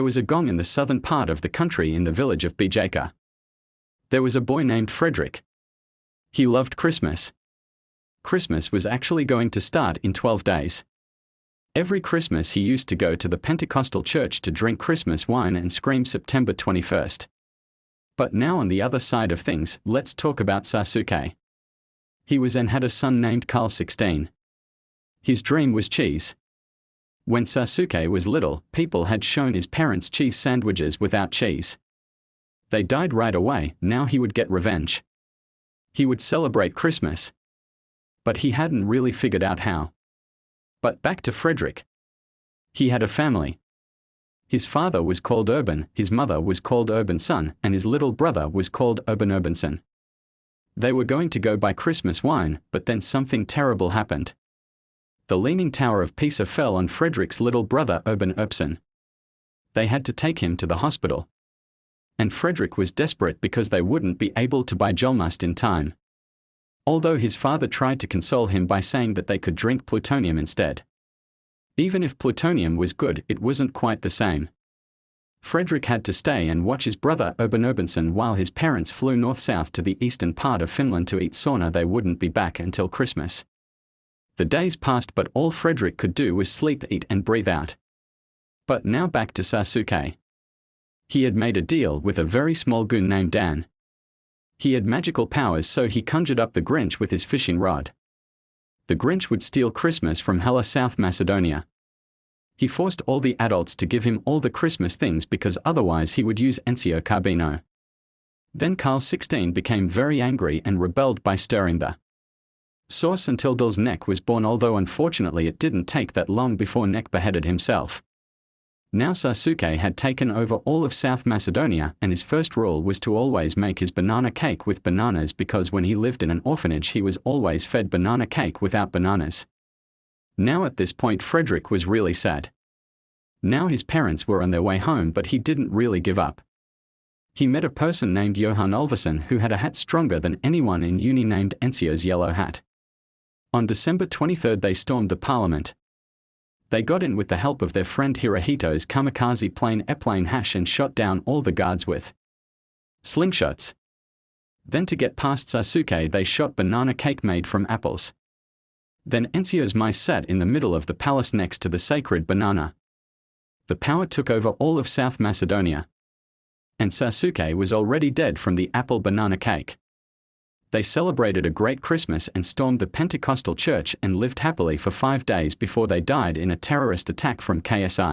There was a gong in the southern part of the country in the village of Bijaka. There was a boy named Fredrik. He loved Christmas. Christmas was actually going to start in 12 days. Every Christmas he used to go to the Pentecostal church to drink Christmas wine and scream September 21st. But now on the other side of things, let's talk about Sasuke. He was and had a son named Carl 16. His dream was cheese. When Sasuke was little, people had shown his parents cheese sandwiches without cheese. They died right away. Now he would get revenge. He would celebrate Christmas. But he hadn't really figured out how. But back to Fredrik. He had a family. His father was called Urban, his mother was called Urbanson, and his little brother was called Urbanson. They were going to go buy Christmas wine, but then something terrible happened. The Leaning Tower of Pisa fell on Fredrik's little brother Urban. They had to take him to the hospital. And Fredrik was desperate because they wouldn't be able to buy Jolmust in time. Although his father tried to console him by saying that they could drink plutonium instead. Even if plutonium was good, it wasn't quite the same. Fredrik had to stay and watch his brother Urbanson while his parents flew north-south to the eastern part of Finland to eat sauna. They wouldn't be back until Christmas. The days passed, but all Fredrik could do was sleep, eat and breathe out. But now back to Sasuke. He had made a deal with a very small goon named Dan. He had magical powers, so he conjured up the Grinch with his fishing rod. The Grinch would steal Christmas from Hela, South Macedonia. He forced all the adults to give him all the Christmas things because otherwise he would use Enzio Carbino. Then Carl 16 became very angry and rebelled by stirring the sauce until Dill's neck was born, although unfortunately it didn't take that long before Neck beheaded himself. Now Sasuke had taken over all of South Macedonia, and his first rule was to always make his banana cake with bananas, because when he lived in an orphanage he was always fed banana cake without bananas. Now at this point Fredrik was really sad. Now his parents were on their way home, but he didn't really give up. He met a person named Johan Olvason who had a hat stronger than anyone in uni named Enzio's yellow hat. On December 23 they stormed the parliament. They got in with the help of their friend Hirohito's kamikaze plane airplane hash and shot down all the guards with slingshots. Then to get past Sasuke they shot banana cake made from apples. Then Enzio's mice sat in the middle of the palace next to the sacred banana. The power took over all of South Macedonia. And Sasuke was already dead from the apple banana cake. They celebrated a great Christmas and stormed the Pentecostal church and lived happily for 5 days before they died in a terrorist attack from KSI.